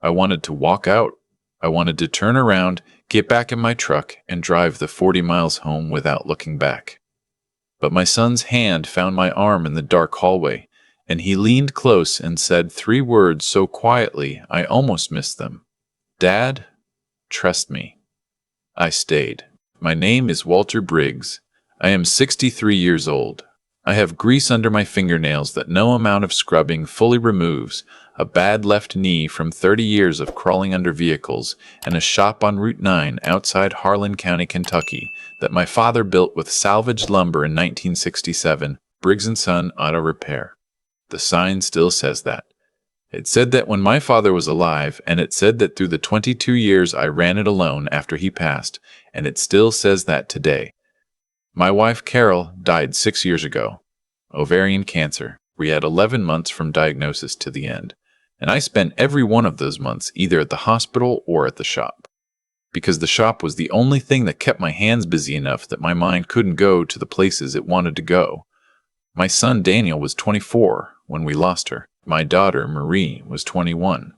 I wanted to walk out. I wanted to turn around, get back in my truck, and drive the 40 miles home without looking back. But my son's hand found my arm in the dark hallway, and he leaned close and said 3 words so quietly I almost missed them. Dad, trust me. I stayed. My name is Walter Briggs. I am 63 years old. I have grease under my fingernails that no amount of scrubbing fully removes, a bad left knee from 30 years of crawling under vehicles, and a shop on Route 9 outside Harlan County, Kentucky, that my father built with salvaged lumber in 1967, Briggs & Son Auto Repair. The sign still says that. It said that when my father was alive, and it said that through the 22 years I ran it alone after he passed, and it still says that today. My wife, Carol, died 6 years ago. Ovarian cancer. We had 11 months from diagnosis to the end, and I spent every one of those months either at the hospital or at the shop, because the shop was the only thing that kept my hands busy enough that my mind couldn't go to the places it wanted to go. My son Daniel was 24 when we lost her. My daughter, Marie, was 21.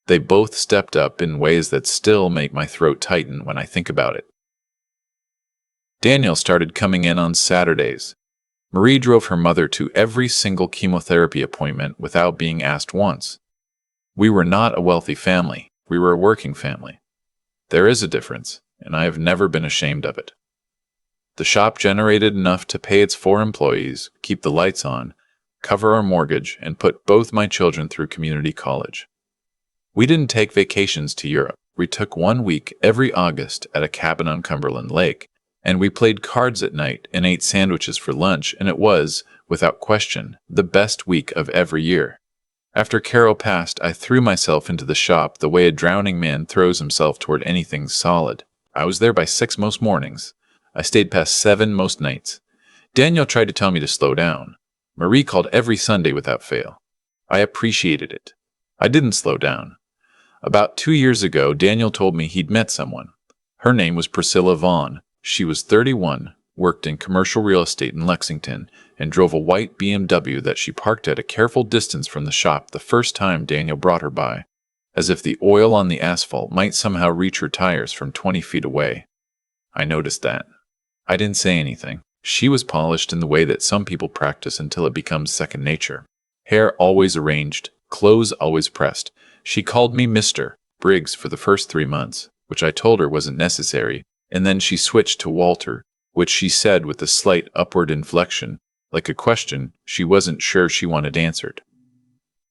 They both stepped up in ways that still make my throat tighten when I think about it. Daniel started coming in on Saturdays. Marie drove her mother to every single chemotherapy appointment without being asked once. We were not a wealthy family. We were a working family. There is a difference, and I have never been ashamed of it. The shop generated enough to pay its 4 employees, keep the lights on, cover our mortgage, and put both my children through community college. We didn't take vacations to Europe. We took 1 week every August at a cabin on Cumberland Lake, and we played cards at night and ate sandwiches for lunch, and it was, without question, the best week of every year. After Carol passed, I threw myself into the shop the way a drowning man throws himself toward anything solid. I was there by 6 most mornings. I stayed past 7 most nights. Daniel tried to tell me to slow down. Marie called every Sunday without fail. I appreciated it. I didn't slow down. About 2 years ago, Daniel told me he'd met someone. Her name was Priscilla Vaughn. She was 31, worked in commercial real estate in Lexington, and drove a white BMW that she parked at a careful distance from the shop the first time Daniel brought her by, as if the oil on the asphalt might somehow reach her tires from 20 feet away. I noticed that. I didn't say anything. She was polished in the way that some people practice until it becomes second nature. Hair always arranged, clothes always pressed. She called me Mr. Briggs for the first 3 months, which I told her wasn't necessary, and then she switched to Walter, which she said with a slight upward inflection, like a question she wasn't sure she wanted answered.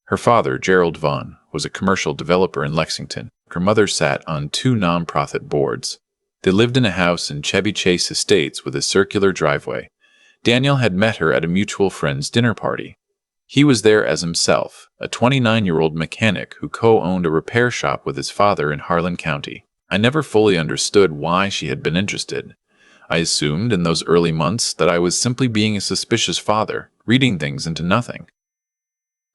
Her father, Gerald Vaughn, was a commercial developer in Lexington. Her mother sat on 2 nonprofit boards. They lived in a house in Chevy Chase Estates with a circular driveway. Daniel had met her at a mutual friend's dinner party. He was there as himself, a 29-year-old mechanic who co-owned a repair shop with his father in Harlan County. I never fully understood why she had been interested. I assumed in those early months that I was simply being a suspicious father, reading things into nothing.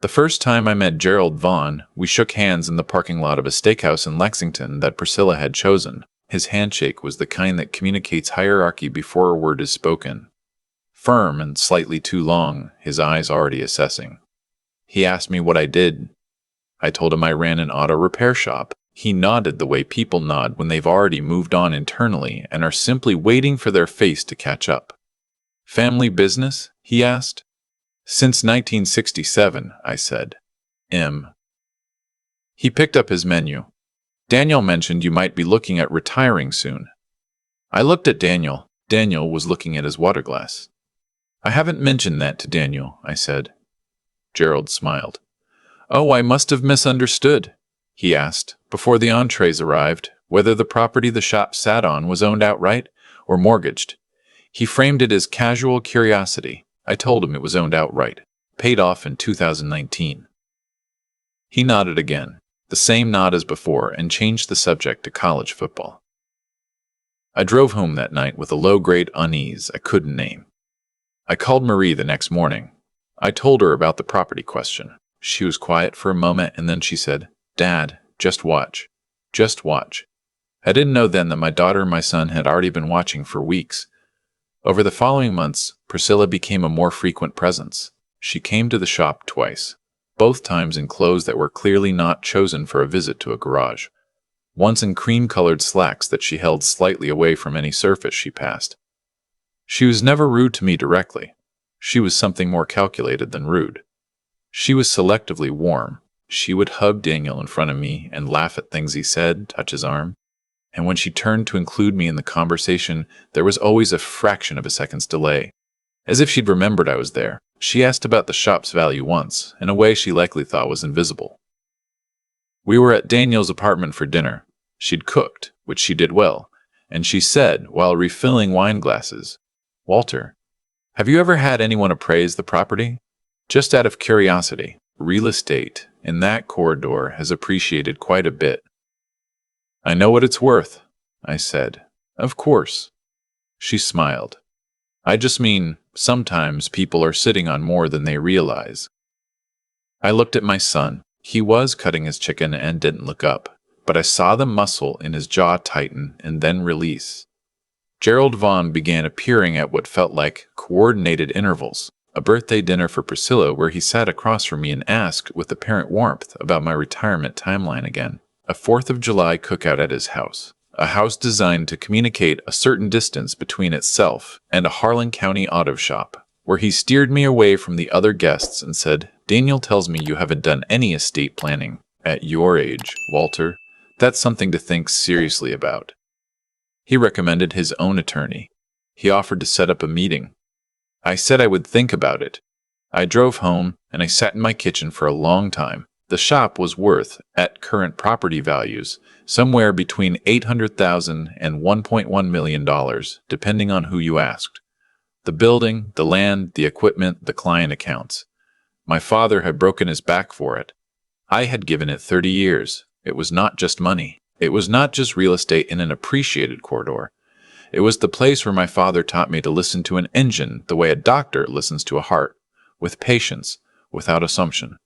The first time I met Gerald Vaughn, we shook hands in the parking lot of a steakhouse in Lexington that Priscilla had chosen. His handshake was the kind that communicates hierarchy before a word is spoken. Firm and slightly too long, his eyes already assessing. He asked me what I did. I told him I ran an auto repair shop. He nodded the way people nod when they've already moved on internally and are simply waiting for their face to catch up. Family business? He asked. Since 1967, I said. He picked up his menu. Daniel mentioned you might be looking at retiring soon. I looked at Daniel. Daniel was looking at his water glass. I haven't mentioned that to Daniel, I said. Gerald smiled. Oh, I must have misunderstood. He asked, before the entrees arrived, whether the property the shop sat on was owned outright or mortgaged. He framed it as casual curiosity. I told him it was owned outright, paid off in 2019. He nodded again, the same nod as before, and changed the subject to college football. I drove home that night with a low-grade unease I couldn't name. I called Marie the next morning. I told her about the property question. She was quiet for a moment, and then she said, Dad, just watch. Just watch. I didn't know then that my daughter and my son had already been watching for weeks. Over the following months, Priscilla became a more frequent presence. She came to the shop twice. both times in clothes that were clearly not chosen for a visit to a garage. Once in cream-colored slacks that she held slightly away from any surface she passed. She was never rude to me directly. She was something more calculated than rude. She was selectively warm. She would hug Daniel in front of me and laugh at things he said, touch his arm. And when she turned to include me in the conversation, there was always a fraction of a second's delay. As if she'd remembered I was there. She asked about the shop's value once, in a way she likely thought was invisible. We were at Daniel's apartment for dinner. She'd cooked, which she did well, and she said, while refilling wine glasses, "Walter, have you ever had anyone appraise the property? Just out of curiosity, real estate in that corridor has appreciated quite a bit." "I know what it's worth," I said. "Of course." She smiled. "I just mean, sometimes people are sitting on more than they realize." I looked at my son. He was cutting his chicken and didn't look up, but I saw the muscle in his jaw tighten and then release. Gerald Vaughn began appearing at what felt like coordinated intervals. A birthday dinner for Priscilla where he sat across from me and asked with apparent warmth about my retirement timeline again. A 4th of July cookout at his house. A house designed to communicate a certain distance between itself and a Harlan County auto shop, where he steered me away from the other guests and said, "Daniel tells me you haven't done any estate planning. At your age, Walter, that's something to think seriously about." He recommended his own attorney. He offered to set up a meeting. I said I would think about it. I drove home, and I sat in my kitchen for a long time. The shop was worth, at current property values, somewhere between $800,000 and $1.1 million, depending on who you asked. The building, the land, the equipment, the client accounts. My father had broken his back for it. I had given it 30 years. It was not just money. It was not just real estate in an appreciated corridor. It was the place where my father taught me to listen to an engine the way a doctor listens to a heart, with patience, without assumption.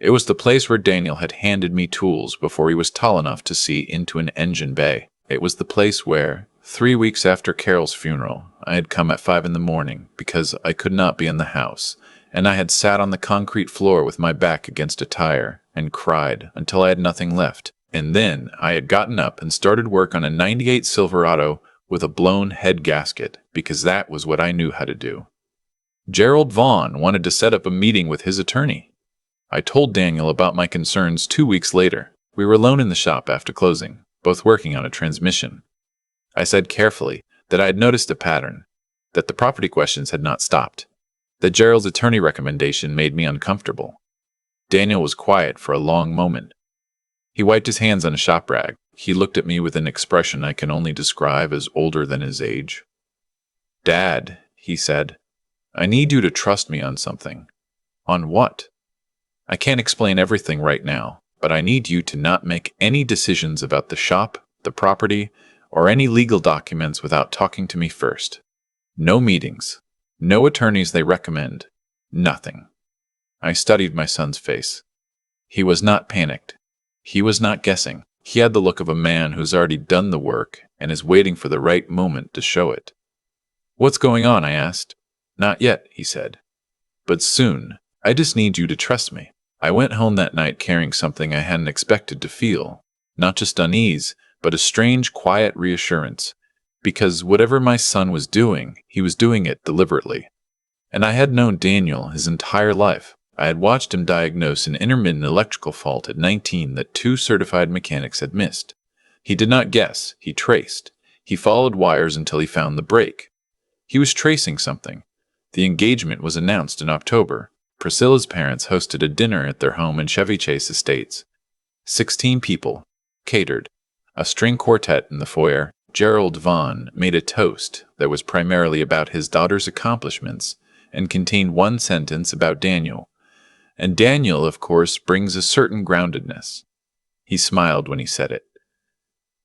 It was the place where Daniel had handed me tools before he was tall enough to see into an engine bay. It was the place where, 3 weeks after Carol's funeral, I had come at 5 in the morning because I could not be in the house, and I had sat on the concrete floor with my back against a tire and cried until I had nothing left. And then I had gotten up and started work on a '98 Silverado with a blown head gasket because that was what I knew how to do. Gerald Vaughn wanted to set up a meeting with his attorney. I told Daniel about my concerns 2 weeks later. We were alone in the shop after closing, both working on a transmission. I said carefully that I had noticed a pattern, that the property questions had not stopped, that Gerald's attorney recommendation made me uncomfortable. Daniel was quiet for a long moment. He wiped his hands on a shop rag. He looked at me with an expression I can only describe as older than his age. "Dad," he said, "I need you to trust me on something." "On what?" "I can't explain everything right now, but I need you to not make any decisions about the shop, the property, or any legal documents without talking to me first. No meetings. No attorneys they recommend. Nothing." I studied my son's face. He was not panicked. He was not guessing. He had the look of a man who's already done the work and is waiting for the right moment to show it. "What's going on?" I asked. "Not yet," he said. "But soon. I just need you to trust me." I went home that night carrying something I hadn't expected to feel. Not just unease, but a strange, quiet reassurance. Because whatever my son was doing, he was doing it deliberately. And I had known Daniel his entire life. I had watched him diagnose an intermittent electrical fault at 19 that 2 certified mechanics had missed. He did not guess, he traced. He followed wires until he found the break. He was tracing something. The engagement was announced in October. Priscilla's parents hosted a dinner at their home in Chevy Chase Estates. 16 people, catered. A string quartet in the foyer. Gerald Vaughn made a toast that was primarily about his daughter's accomplishments and contained one sentence about Daniel. And Daniel, of course, brings a certain groundedness. He smiled when he said it.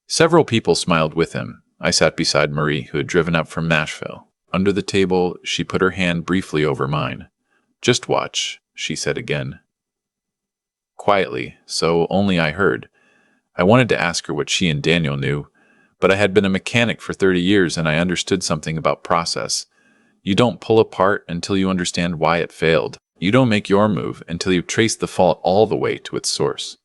Several people smiled with him. I sat beside Marie, who had driven up from Nashville. Under the table, she put her hand briefly over mine. "Just watch," she said again. Quietly, so only I heard. I wanted to ask her what she and Daniel knew, but I had been a mechanic for 30 years and I understood something about process. You don't pull apart until you understand why it failed. You don't make your move until you've traced the fault all the way to its source.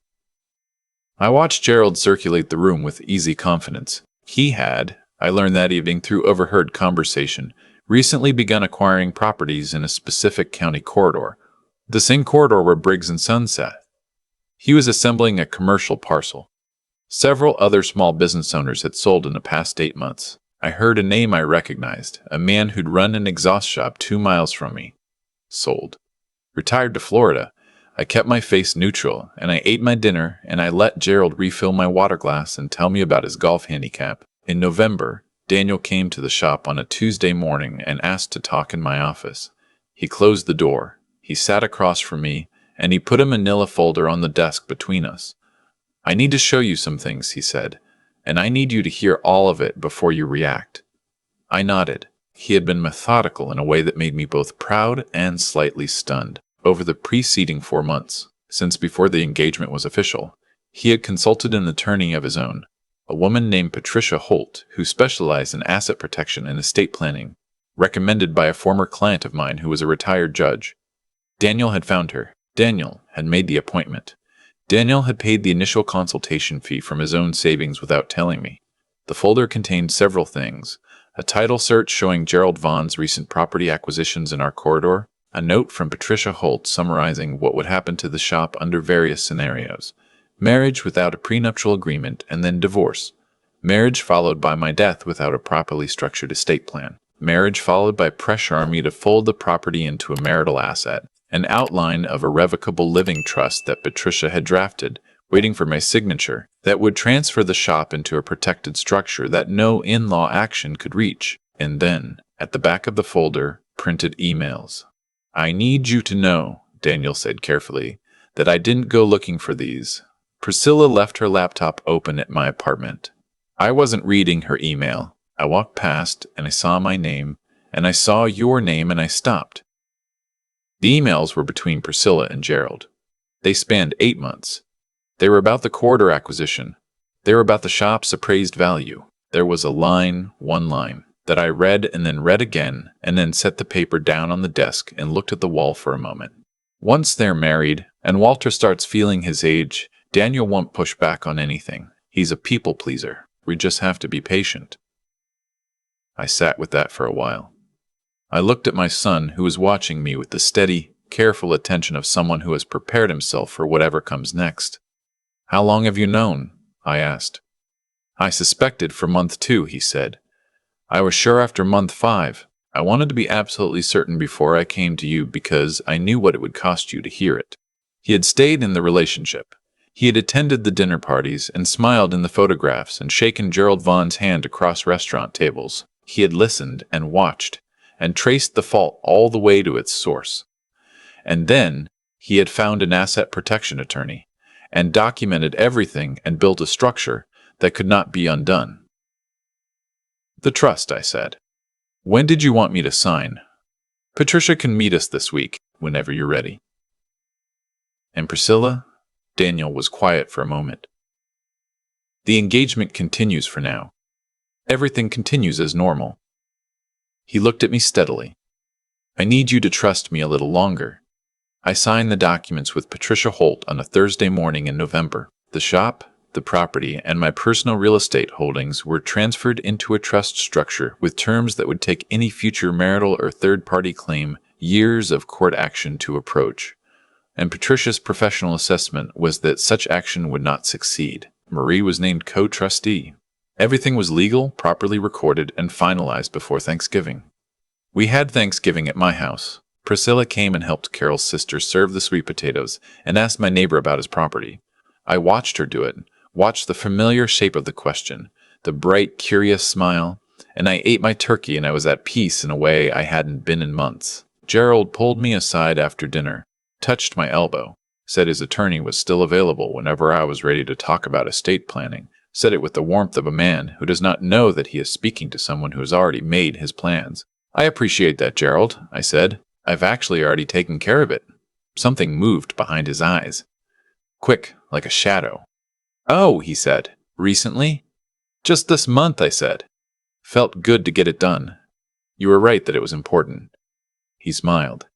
I watched Gerald circulate the room with easy confidence. He had, I learned that evening through overheard conversation, recently begun acquiring properties in a specific county corridor, the same corridor where Briggs and Son sat. He was assembling a commercial parcel. Several other small business owners had sold in the past 8 months. I heard a name I recognized, a man who'd run an exhaust shop 2 miles from me. Sold. Retired to Florida. I kept my face neutral, and I ate my dinner, and I let Gerald refill my water glass and tell me about his golf handicap. In November, Daniel came to the shop on a Tuesday morning and asked to talk in my office. He closed the door. He sat across from me, and he put a manila folder on the desk between us. I need to show you some things, he said, and I need you to hear all of it before you react. I nodded. He had been methodical in a way that made me both proud and slightly stunned. Over the preceding 4 months, since before the engagement was official, he had consulted an attorney of his own, a woman named Patricia Holt, who specialized in asset protection and estate planning, recommended by a former client of mine who was a retired judge. Daniel had found her. Daniel had made the appointment. Daniel had paid the initial consultation fee from his own savings without telling me. The folder contained several things: a title search showing Gerald Vaughn's recent property acquisitions in our corridor, a note from Patricia Holt summarizing what would happen to the shop under various scenarios: marriage without a prenuptial agreement and then divorce, marriage followed by my death without a properly structured estate plan, marriage followed by pressure on me to fold the property into a marital asset, an outline of a revocable living trust that Patricia had drafted, waiting for my signature, that would transfer the shop into a protected structure that no in-law action could reach, and then, at the back of the folder, printed emails. I need you to know, Daniel said carefully, that I didn't go looking for these. Priscilla left her laptop open at my apartment. I wasn't reading her email. I walked past, and I saw my name, and I saw your name, and I stopped. The emails were between Priscilla and Gerald. They spanned 8 months. They were about the corridor acquisition. They were about the shop's appraised value. There was a line, one line, that I read and then read again, and then set the paper down on the desk and looked at the wall for a moment. Once they're married, and Walter starts feeling his age, Daniel won't push back on anything. He's a people pleaser. We just have to be patient. I sat with that for a while. I looked at my son, who was watching me with the steady, careful attention of someone who has prepared himself for whatever comes next. How long have you known? I asked. I suspected for month 2, he said. I was sure after month 5. I wanted to be absolutely certain before I came to you because I knew what it would cost you to hear it. He had stayed in the relationship. He had attended the dinner parties and smiled in the photographs and shaken Gerald Vaughn's hand across restaurant tables. He had listened and watched and traced the fault all the way to its source. And then he had found an asset protection attorney and documented everything and built a structure that could not be undone. The trust, I said. When did you want me to sign? Patricia can meet us this week, whenever you're ready. And Priscilla? Daniel was quiet for a moment. The engagement continues for now. Everything continues as normal. He looked at me steadily. I need you to trust me a little longer. I signed the documents with Patricia Holt on a Thursday morning in November. The shop, the property, and my personal real estate holdings were transferred into a trust structure with terms that would take any future marital or third-party claim years of court action to approach. And Patricia's professional assessment was that such action would not succeed. Marie was named co-trustee. Everything was legal, properly recorded, and finalized before Thanksgiving. We had Thanksgiving at my house. Priscilla came and helped Carol's sister serve the sweet potatoes and asked my neighbor about his property. I watched her do it, watched the familiar shape of the question, the bright, curious smile, and I ate my turkey and I was at peace in a way I hadn't been in months. Gerald pulled me aside after dinner, touched my elbow, said his attorney was still available whenever I was ready to talk about estate planning, said it with the warmth of a man who does not know that he is speaking to someone who has already made his plans. I appreciate that, Gerald, I said. I've actually already taken care of it. Something moved behind his eyes. Quick, like a shadow. Oh, he said. Recently? Just this month, I said. Felt good to get it done. You were right that it was important. He smiled.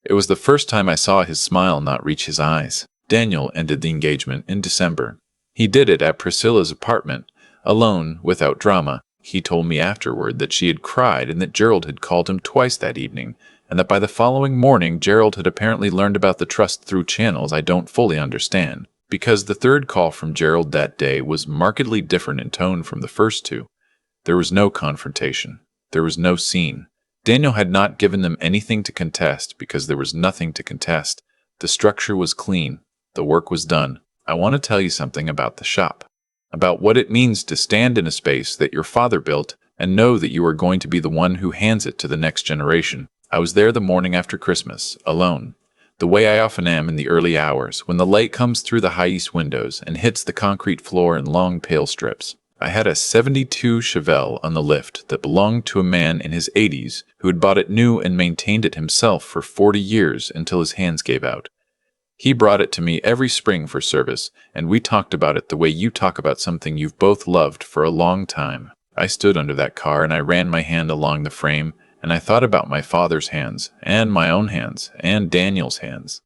It was the first time I saw his smile not reach his eyes. Daniel ended the engagement in December. He did it at Priscilla's apartment, alone, without drama. He told me afterward that she had cried and that Gerald had called him twice that evening, and that by the following morning Gerald had apparently learned about the trust through channels I don't fully understand, because the third call from Gerald that day was markedly different in tone from the first two. There was no confrontation. There was no scene. Daniel had not given them anything to contest because there was nothing to contest. The structure was clean. The work was done. I want to tell you something about the shop, about what it means to stand in a space that your father built and know that you are going to be the one who hands it to the next generation. I was there the morning after Christmas, alone, the way I often am in the early hours, when the light comes through the high east windows and hits the concrete floor in long pale strips. I had a '72 Chevelle on the lift that belonged to a man in his 80s who had bought it new and maintained it himself for 40 years until his hands gave out. He brought it to me every spring for service, and we talked about it the way you talk about something you've both loved for a long time. I stood under that car and I ran my hand along the frame, and I thought about my father's hands, and my own hands, and Daniel's hands.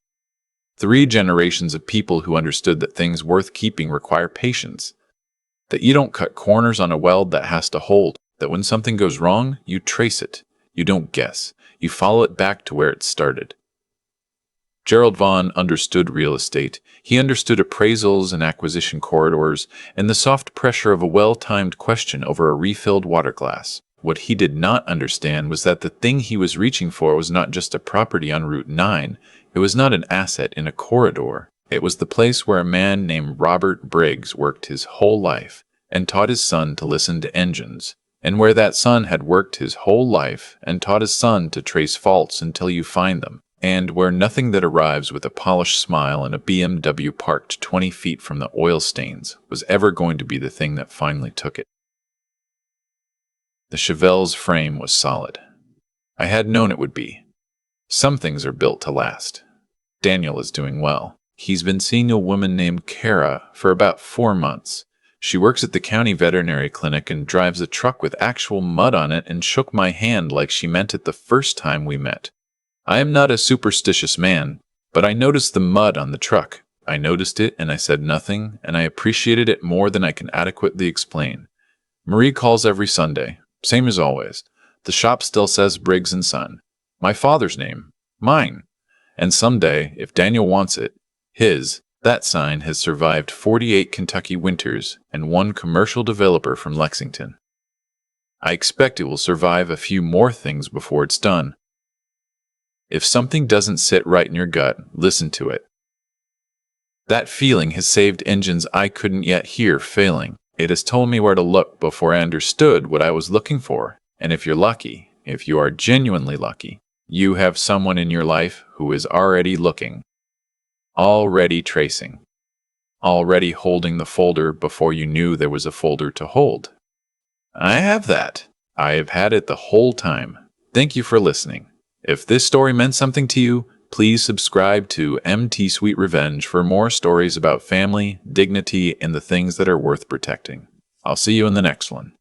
3 generations of people who understood that things worth keeping require patience, that you don't cut corners on a weld that has to hold, that when something goes wrong, you trace it. You don't guess. You follow it back to where it started. Gerald Vaughn understood real estate. He understood appraisals and acquisition corridors and the soft pressure of a well-timed question over a refilled water glass. What he did not understand was that the thing he was reaching for was not just a property on Route 9. It was not an asset in a corridor. It was the place where a man named Robert Briggs worked his whole life and taught his son to listen to engines, and where that son had worked his whole life and taught his son to trace faults until you find them, and where nothing that arrives with a polished smile and a BMW parked 20 feet from the oil stains was ever going to be the thing that finally took it. The Chevelle's frame was solid. I had known it would be. Some things are built to last. Daniel is doing well. He's been seeing a woman named Kara for about 4 months. She works at the county veterinary clinic and drives a truck with actual mud on it and shook my hand like she meant it the first time we met. I am not a superstitious man, but I noticed the mud on the truck. I noticed it and I said nothing, and I appreciated it more than I can adequately explain. Marie calls every Sunday, same as always. The shop still says Briggs & Son. My father's name. Mine. And someday, if Daniel wants it, that sign has survived 48 Kentucky winters and 1 commercial developer from Lexington. I expect it will survive a few more things before it's done. If something doesn't sit right in your gut, listen to it. That feeling has saved engines I couldn't yet hear failing. It has told me where to look before I understood what I was looking for. And if you're lucky, if you are genuinely lucky, you have someone in your life who is already looking, already tracing, already holding the folder before you knew there was a folder to hold. I have that. I have had it the whole time. Thank you for listening. If this story meant something to you, please subscribe to mt-sweetrevenge for more stories about family, dignity, and the things that are worth protecting. I'll see you in the next one.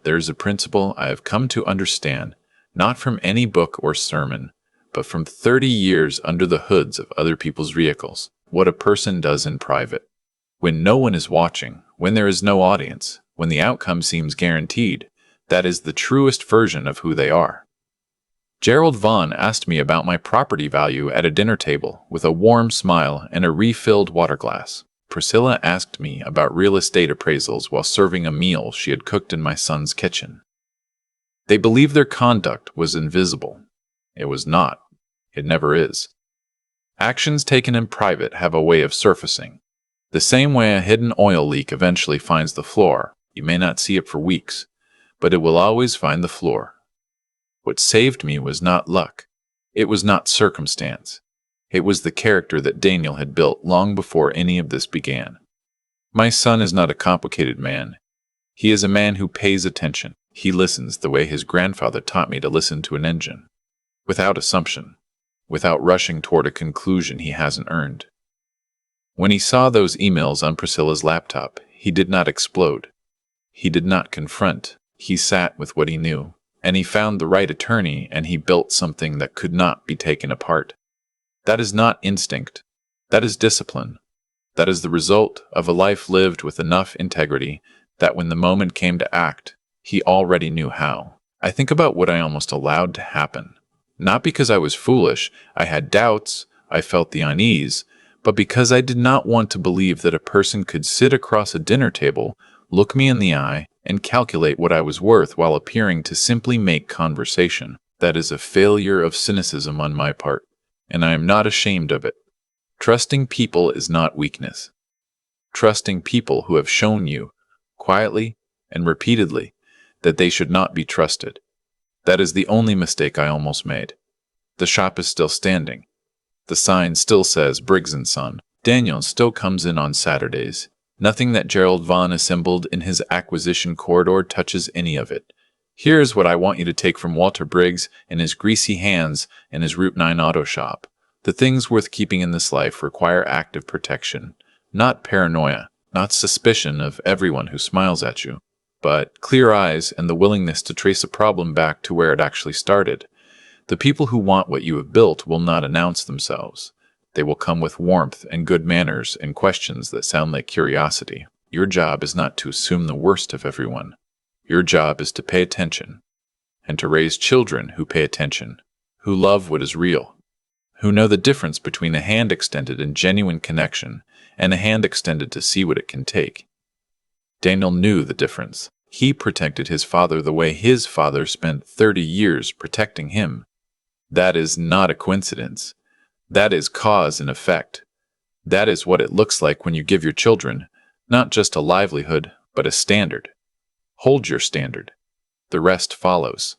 There's a principle I have come to understand, not from any book or sermon, but from 30 years under the hoods of other people's vehicles. What a person does in private. When no one is watching, when there is no audience, when the outcome seems guaranteed, that is the truest version of who they are. Gerald Vaughn asked me about my property value at a dinner table with a warm smile and a refilled water glass. Priscilla asked me about real estate appraisals while serving a meal she had cooked in my son's kitchen. They believed their conduct was invisible. It was not. It never is. Actions taken in private have a way of surfacing. The same way a hidden oil leak eventually finds the floor. You may not see it for weeks, but it will always find the floor. What saved me was not luck. It was not circumstance. It was the character that Daniel had built long before any of this began. My son is not a complicated man. He is a man who pays attention. He listens the way his grandfather taught me to listen to an engine, without assumption, without rushing toward a conclusion he hasn't earned. When he saw those emails on Priscilla's laptop, he did not explode. He did not confront. He sat with what he knew. And he found the right attorney, and he built something that could not be taken apart. That is not instinct. That is discipline. That is the result of a life lived with enough integrity that when the moment came to act, he already knew how. I think about what I almost allowed to happen. Not because I was foolish, I had doubts, I felt the unease, but because I did not want to believe that a person could sit across a dinner table, look me in the eye, and calculate what I was worth while appearing to simply make conversation. That is a failure of cynicism on my part, and I am not ashamed of it. Trusting people is not weakness. Trusting people who have shown you, quietly and repeatedly, that they should not be trusted. That is the only mistake I almost made. The shop is still standing. The sign still says Briggs & Son. Daniel still comes in on Saturdays. Nothing that Gerald Vaughn assembled in his acquisition corridor touches any of it. Here's what I want you to take from Walter Briggs and his greasy hands and his Route 9 auto shop. The things worth keeping in this life require active protection, not paranoia, not suspicion of everyone who smiles at you, but clear eyes and the willingness to trace a problem back to where it actually started. The people who want what you have built will not announce themselves. They will come with warmth and good manners and questions that sound like curiosity. Your job is not to assume the worst of everyone. Your job is to pay attention, and to raise children who pay attention, who love what is real, who know the difference between a hand extended in genuine connection and a hand extended to see what it can take. Daniel knew the difference. He protected his father the way his father spent 30 years protecting him. That is not a coincidence. That is cause and effect. That is what it looks like when you give your children not just a livelihood, but a standard. Hold your standard. The rest follows.